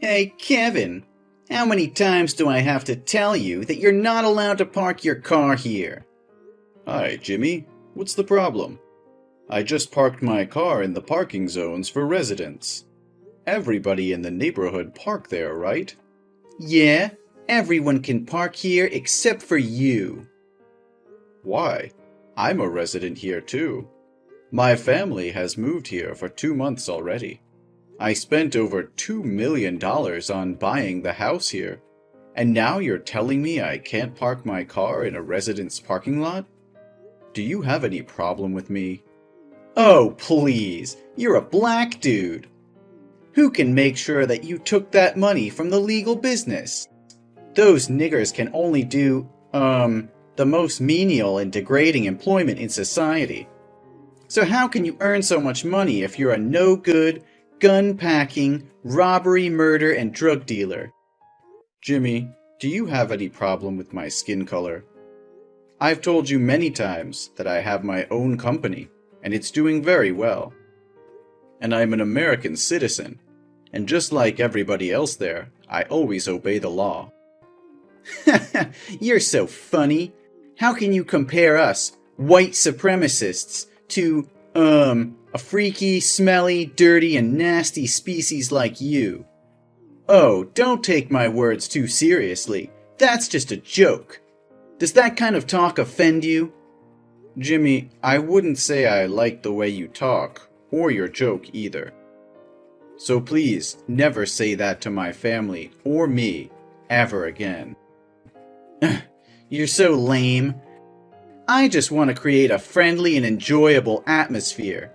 Hey, Kevin, how many times do I have to tell you that you're not allowed to park your car here? Hi, Jimmy. What's the problem? I just parked my car in the parking zones for residents. Everybody in the neighborhood park there, right? Yeah, everyone can park here except for you. Why? I'm a resident here too. My family has moved here for 2 months already. I spent over $2 million on buying the house here, and now you're telling me I can't park my car in a resident's parking lot? Do you have any problem with me? Oh, please, you're a black dude. Who can make sure that you took that money from the legal business? Those niggers can only do, the most menial and degrading employment in society. So how can you earn so much money if you're a no-good, gun-packing, robbery, murder, and drug dealer? Jimmy, do you have any problem with my skin color? I've told you many times that I have my own company, and it's doing very well. And I'm an American citizen, and just like everybody else there, I always obey the law. You're so funny. How can you compare us, white supremacists, to, a freaky, smelly, dirty, and nasty species like you? Oh, don't take my words too seriously. That's just a joke. Does that kind of talk offend you? Jimmy, I wouldn't say I like the way you talk, or your joke either. So please, never say that to my family or me, ever again. You're so lame. I just want to create a friendly and enjoyable atmosphere.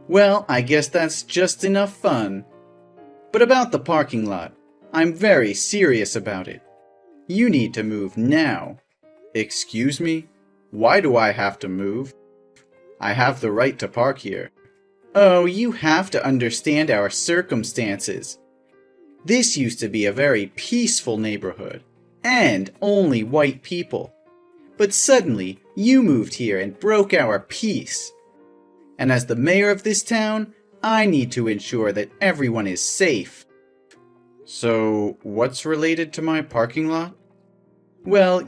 Well, I guess that's just enough fun. But about the parking lot, I'm very serious about it. You need to move now. Excuse me? Why do I have to move? I have the right to park here. Oh, you have to understand our circumstances. This used to be a very peaceful neighborhood, and only white people. But suddenly, you moved here and broke our peace. And as the mayor of this town, I need to ensure that everyone is safe. So, what's related to my parking lot? Well,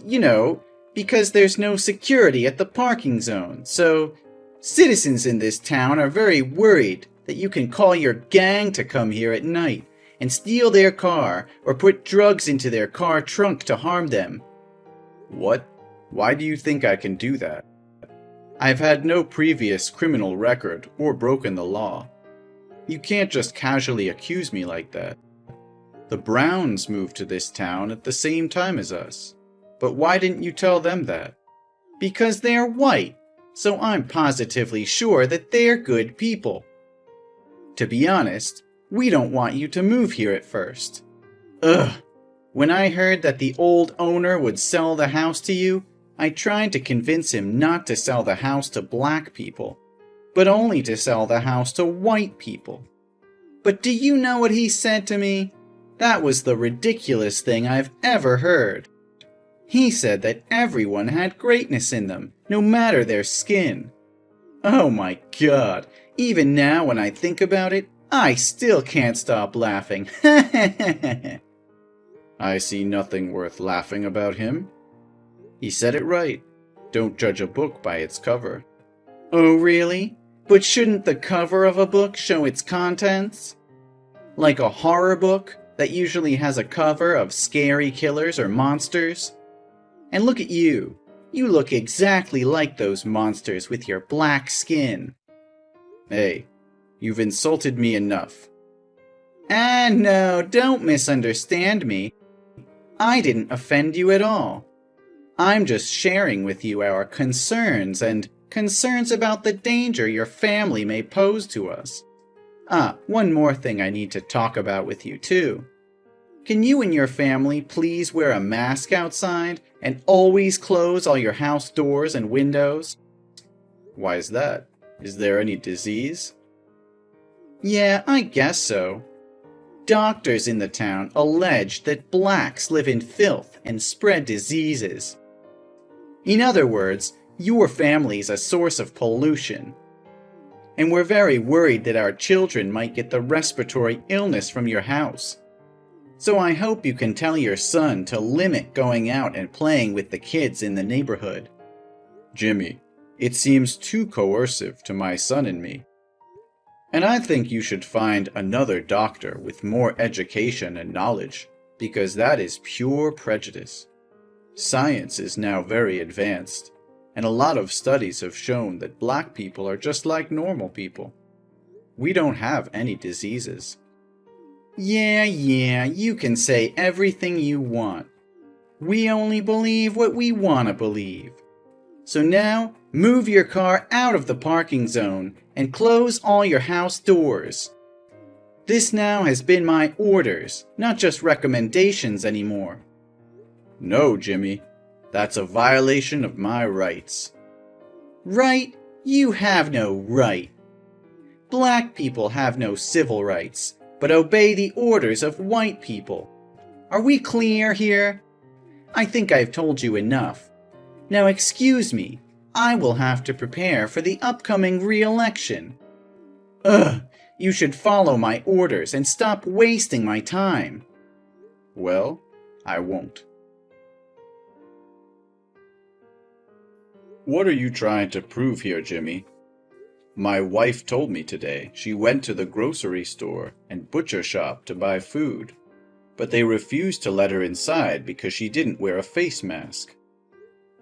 because there's no security at the parking zone, so citizens in this town are very worried that you can call your gang to come here at night and steal their car or put drugs into their car trunk to harm them. What? Why do you think I can do that? I've had no previous criminal record or broken the law. You can't just casually accuse me like that. The Browns moved to this town at the same time as us. But why didn't you tell them that? Because they're white, so I'm positively sure that they're good people. To be honest, we don't want you to move here at first. Ugh! When I heard that the old owner would sell the house to you, I tried to convince him not to sell the house to black people, but only to sell the house to white people. But do you know what he said to me? That was the ridiculous thing I've ever heard. He said that everyone had greatness in them, no matter their skin. Oh my God, even now when I think about it, I still can't stop laughing. I see nothing worth laughing about him. He said it right. Don't judge a book by its cover. Oh really? But shouldn't the cover of a book show its contents? Like a horror book that usually has a cover of scary killers or monsters? And look at you. You look exactly like those monsters with your black skin. Hey, you've insulted me enough. And no, don't misunderstand me. I didn't offend you at all. I'm just sharing with you our concerns and concerns about the danger your family may pose to us. One more thing I need to talk about with you too. Can you and your family please wear a mask outside and always close all your house doors and windows? Why is that? Is there any disease? Yeah, I guess so. Doctors in the town allege that blacks live in filth and spread diseases. In other words, your family's a source of pollution. And we're very worried that our children might get the respiratory illness from your house. So I hope you can tell your son to limit going out and playing with the kids in the neighborhood. Jimmy, it seems too coercive to my son and me. And I think you should find another doctor with more education and knowledge, because that is pure prejudice. Science is now very advanced, and a lot of studies have shown that black people are just like normal people. We don't have any diseases. Yeah, you can say everything you want. We only believe what we want to believe. So now, move your car out of the parking zone and close all your house doors. This now has been my orders, not just recommendations anymore. No, Jimmy. That's a violation of my rights. Right? You have no right. Black people have no civil rights, but obey the orders of white people. Are we clear here? I think I've told you enough. Now excuse me, I will have to prepare for the upcoming re-election. Ugh, you should follow my orders and stop wasting my time. Well, I won't. What are you trying to prove here, Jimmy? My wife told me today she went to the grocery store and butcher shop to buy food, but they refused to let her inside because she didn't wear a face mask.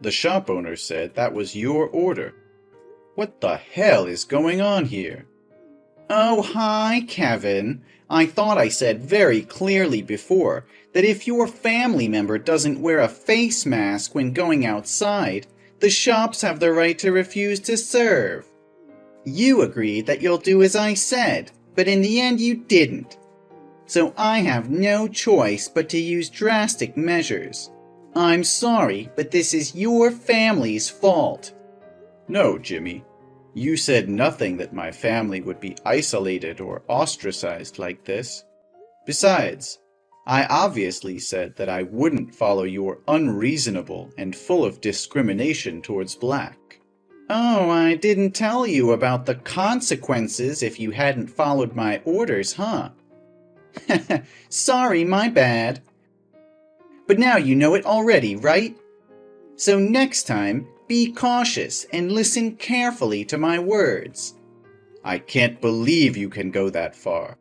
The shop owner said that was your order. What the hell is going on here? Oh, hi, Kevin. I thought I said very clearly before that if your family member doesn't wear a face mask when going outside, the shops have the right to refuse to serve. You agreed that you'll do as I said, but in the end you didn't. So I have no choice but to use drastic measures. I'm sorry, but this is your family's fault. No, Jimmy. You said nothing that my family would be isolated or ostracized like this. Besides, I obviously said that I wouldn't follow your unreasonable and full of discrimination towards black. Oh, I didn't tell you about the consequences if you hadn't followed my orders, huh? Sorry, my bad. But now you know it already, right? So next time, be cautious and listen carefully to my words. I can't believe you can go that far.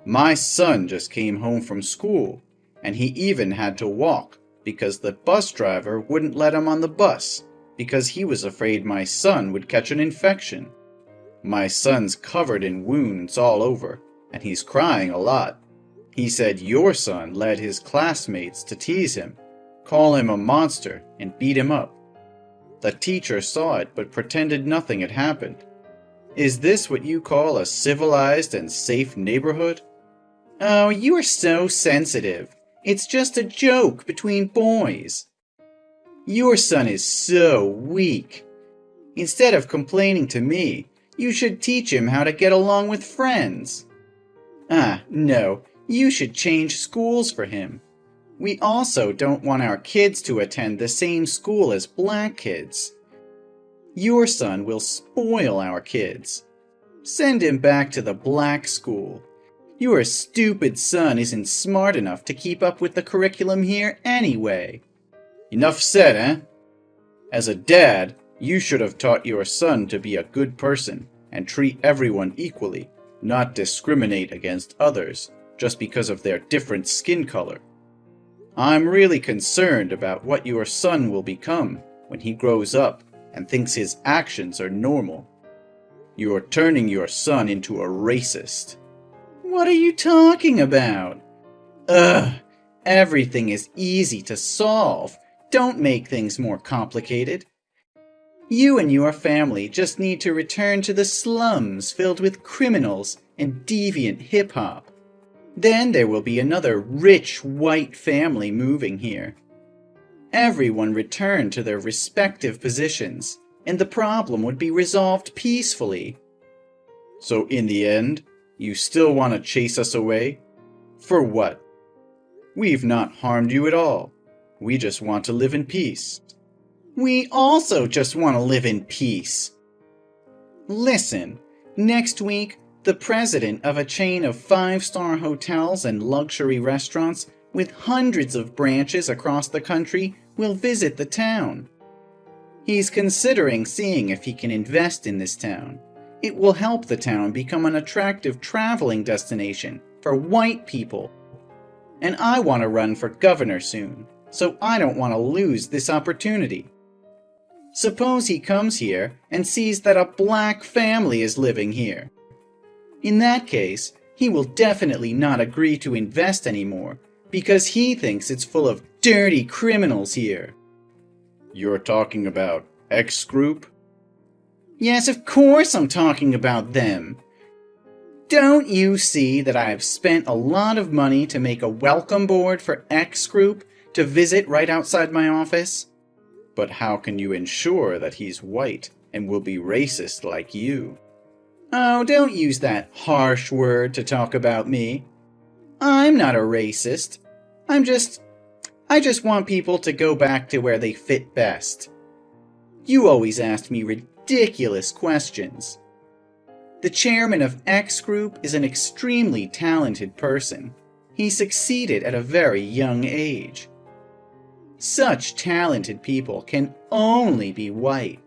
My son just came home from school, and he even had to walk because the bus driver wouldn't let him on the bus because he was afraid my son would catch an infection. My son's covered in wounds all over, and he's crying a lot. He said your son led his classmates to tease him, call him a monster, and beat him up. The teacher saw it but pretended nothing had happened. Is this what you call a civilized and safe neighborhood? Oh, you are so sensitive. It's just a joke between boys. Your son is so weak. Instead of complaining to me, you should teach him how to get along with friends. No, you should change schools for him. We also don't want our kids to attend the same school as black kids. Your son will spoil our kids. Send him back to the black school. Your stupid son isn't smart enough to keep up with the curriculum here anyway. Enough said, eh? As a dad, you should have taught your son to be a good person and treat everyone equally, not discriminate against others just because of their different skin color. I'm really concerned about what your son will become when he grows up and thinks his actions are normal. You are turning your son into a racist. What are you talking about? Everything is easy to solve. Don't make things more complicated. You and your family just need to return to the slums filled with criminals and deviant hip-hop. Then there will be another rich white family moving here. Everyone return to their respective positions, and the problem would be resolved peacefully. So in the end, you still want to chase us away? For what? We've not harmed you at all. We just want to live in peace. We also just want to live in peace. Listen, next week, The president of a chain of 5-star hotels and luxury restaurants with hundreds of branches across the country will visit the town. He's considering seeing if he can invest in this town. It will help the town become an attractive traveling destination for white people. And I want to run for governor soon, so I don't want to lose this opportunity. Suppose he comes here and sees that a black family is living here. In that case, he will definitely not agree to invest anymore because he thinks it's full of dirty criminals here. You're talking about X Group? Yes, of course I'm talking about them. Don't you see that I have spent a lot of money to make a welcome board for X Group to visit right outside my office? But how can you ensure that he's white and will be racist like you? Oh, don't use that harsh word to talk about me. I'm not a racist. I just want people to go back to where they fit best. You always ask me ridiculous questions. The chairman of X Group is an extremely talented person. He succeeded at a very young age. Such talented people can only be white.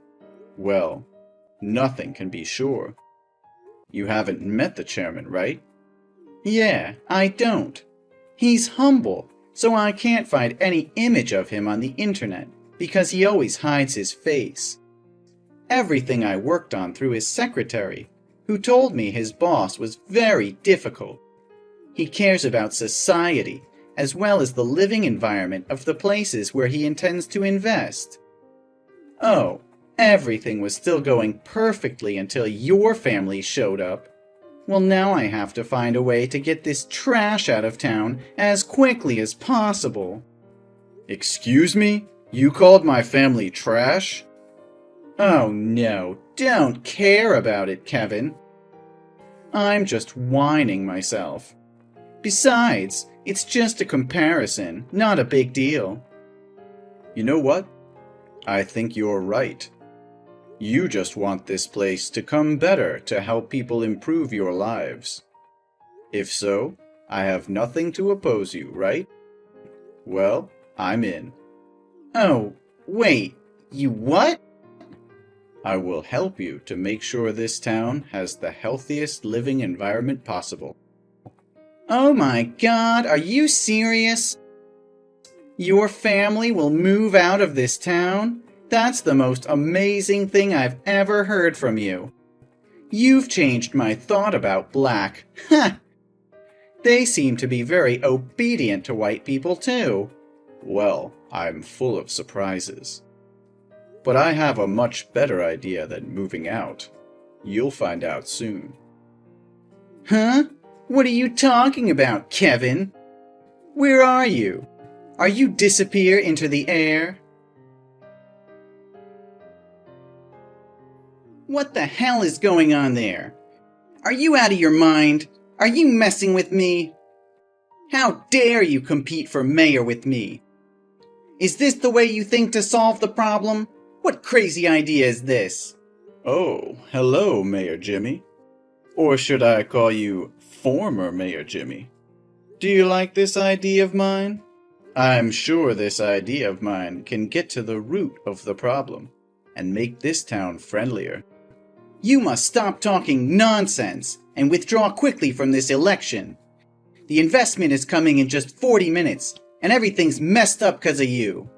Well, nothing can be sure. You haven't met the chairman, right? Yeah, I don't. He's humble, so I can't find any image of him on the internet because he always hides his face. Everything I worked on through his secretary, who told me his boss was very difficult. He cares about society as well as the living environment of the places where he intends to invest. Oh, everything was still going perfectly until your family showed up. Well, now I have to find a way to get this trash out of town as quickly as possible. Excuse me? You called my family trash? Oh no, don't care about it, Kevin. I'm just whining myself. Besides, it's just a comparison, not a big deal. You know what? I think you're right. You just want this place to come better to help people improve your lives. If so, I have nothing to oppose you, right? Well, I'm in. Oh, wait, you what? I will help you to make sure this town has the healthiest living environment possible. Oh my God, are you serious? Your family will move out of this town? That's the most amazing thing I've ever heard from you. You've changed my thought about black. Ha! They seem to be very obedient to white people too. Well, I'm full of surprises. But I have a much better idea than moving out. You'll find out soon. Huh? What are you talking about, Kevin? Where are you? Are you disappear into the air? What the hell is going on there? Are you out of your mind? Are you messing with me? How dare you compete for mayor with me? Is this the way you think to solve the problem? What crazy idea is this? Oh, hello, Mayor Jimmy. Or should I call you former Mayor Jimmy? Do you like this idea of mine? I'm sure this idea of mine can get to the root of the problem and make this town friendlier. You must stop talking nonsense and withdraw quickly from this election. The investment is coming in just 40 minutes, and everything's messed up because of you.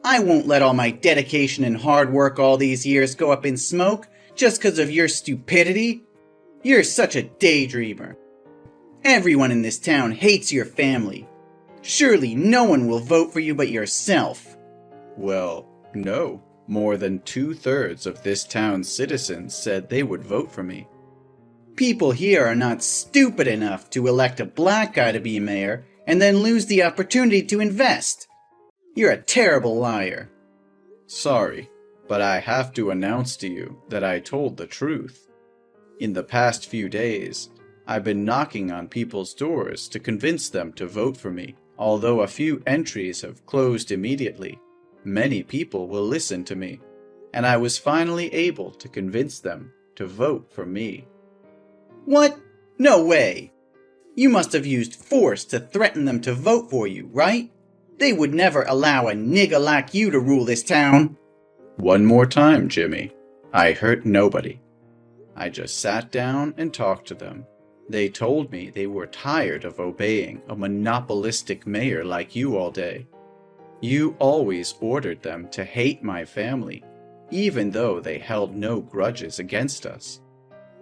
I won't let all my dedication and hard work all these years go up in smoke just because of your stupidity. You're such a daydreamer. Everyone in this town hates your family. Surely no one will vote for you but yourself. Well, no. More than 2/3 of this town's citizens said they would vote for me. People here are not stupid enough to elect a black guy to be mayor and then lose the opportunity to invest. You're a terrible liar. Sorry, but I have to announce to you that I told the truth. In the past few days, I've been knocking on people's doors to convince them to vote for me. Although a few entries have closed immediately, many people will listen to me, and I was finally able to convince them to vote for me. What? No way! You must have used force to threaten them to vote for you, right? They would never allow a nigger like you to rule this town. One more time, Jimmy. I hurt nobody. I just sat down and talked to them. They told me they were tired of obeying a monopolistic mayor like you all day. You always ordered them to hate my family, even though they held no grudges against us.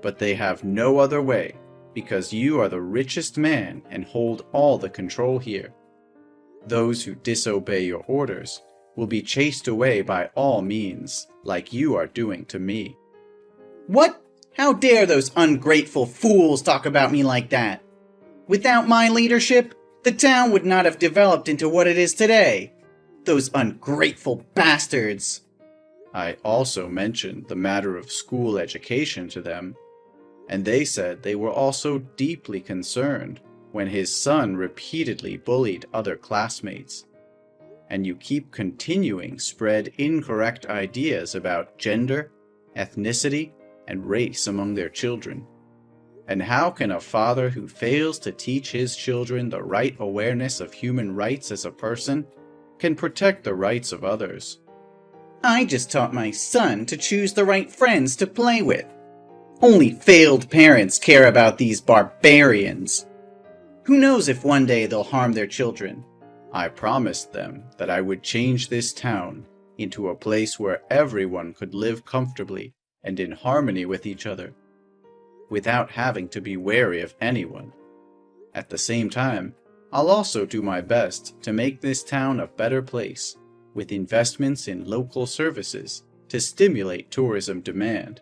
But they have no other way, because you are the richest man and hold all the control here. Those who disobey your orders will be chased away by all means, like you are doing to me. What? How dare those ungrateful fools talk about me like that? Without my leadership, the town would not have developed into what it is today. Those ungrateful bastards. I also mentioned the matter of school education to them, and they said they were also deeply concerned when his son repeatedly bullied other classmates. And you keep continuing spread incorrect ideas about gender, ethnicity, and race among their children. And how can a father who fails to teach his children the right awareness of human rights as a person can protect the rights of others? I just taught my son to choose the right friends to play with. Only failed parents care about these barbarians. Who knows if one day they'll harm their children? I promised them that I would change this town into a place where everyone could live comfortably and in harmony with each other, without having to be wary of anyone. At the same time, I'll also do my best to make this town a better place, with investments in local services to stimulate tourism demand.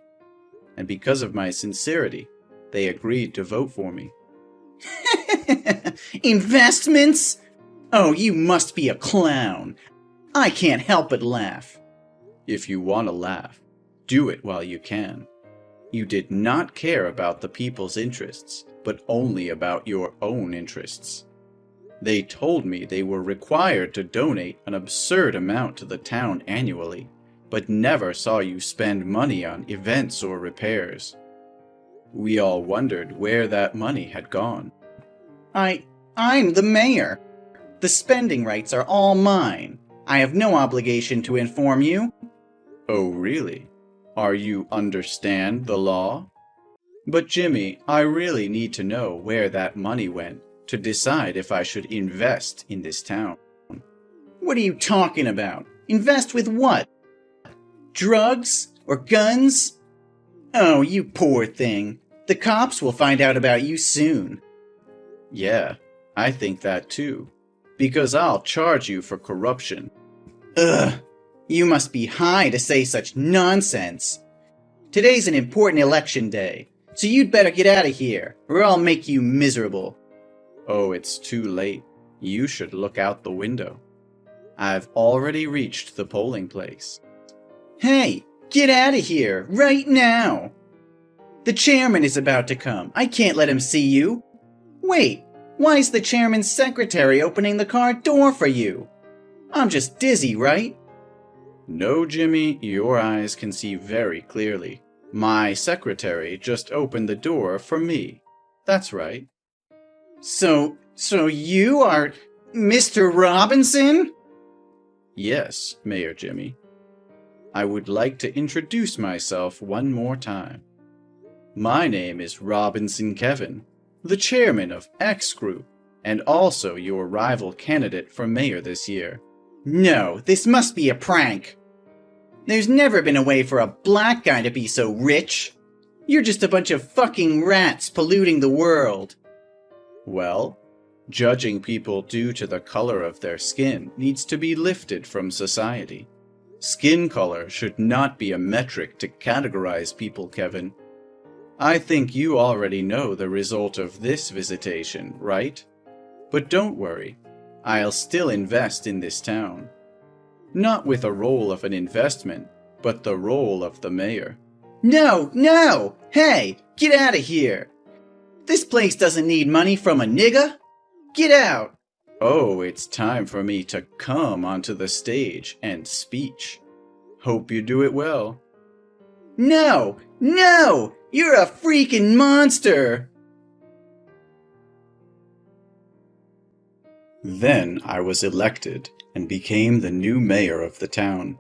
And because of my sincerity, they agreed to vote for me. Investments? Oh, you must be a clown. I can't help but laugh. If you want to laugh, do it while you can. You did not care about the people's interests, but only about your own interests. They told me they were required to donate an absurd amount to the town annually, but never saw you spend money on events or repairs. We all wondered where that money had gone. I'm the mayor. The spending rights are all mine. I have no obligation to inform you. Oh, really? Are you understand the law? But Jimmy, I really need to know where that money went to decide if I should invest in this town. What are you talking about? Invest with what? Drugs? Or guns? Oh, you poor thing. The cops will find out about you soon. Yeah, I think that too. Because I'll charge you for corruption. Ugh, you must be high to say such nonsense. Today's an important election day, so you'd better get out of here, or I'll make you miserable. Oh, it's too late. You should look out the window. I've already reached the polling place. Hey, get out of here, right now! The chairman is about to come. I can't let him see you. Wait, why is the chairman's secretary opening the car door for you? I'm just dizzy, right? No, Jimmy, your eyes can see very clearly. My secretary just opened the door for me. That's right. So you are Mr. Robinson? Yes, Mayor Jimmy. I would like to introduce myself one more time. My name is Robinson Kevin, the chairman of X Group, and also your rival candidate for mayor this year. No, this must be a prank. There's never been a way for a black guy to be so rich. You're just a bunch of fucking rats polluting the world. Well, judging people due to the color of their skin needs to be lifted from society. Skin color should not be a metric to categorize people, Kevin. I think you already know the result of this visitation, right? But don't worry, I'll still invest in this town. Not with a role of an investment, but the role of the mayor. No! Hey, get out of here! This place doesn't need money from a nigger. Get out! Oh, it's time for me to come onto the stage and speech. Hope you do it well. No! You're a freaking monster! Then I was elected and became the new mayor of the town.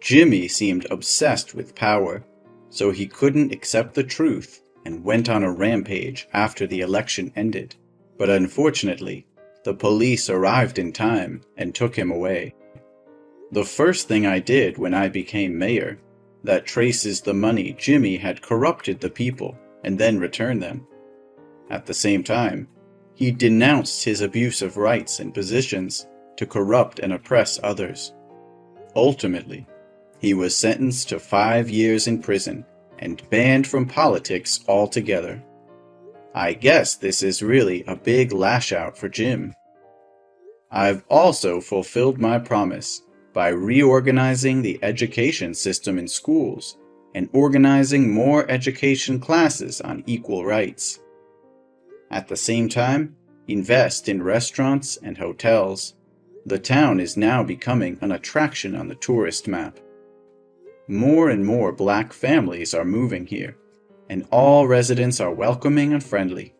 Jimmy seemed obsessed with power, so he couldn't accept the truth and went on a rampage after the election ended. But unfortunately, the police arrived in time and took him away. The first thing I did when I became mayor, that traces the money Jimmy had corrupted the people and then returned them. At the same time, he denounced his abuse of rights and positions to corrupt and oppress others. Ultimately, he was sentenced to 5 years in prison and banned from politics altogether. I guess this is really a big lash out for Jim. I've also fulfilled my promise by reorganizing the education system in schools and organizing more education classes on equal rights. At the same time, invest in restaurants and hotels. The town is now becoming an attraction on the tourist map. More and more Black families are moving here, and all residents are welcoming and friendly.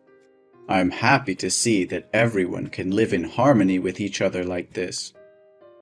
I'm happy to see that everyone can live in harmony with each other like this.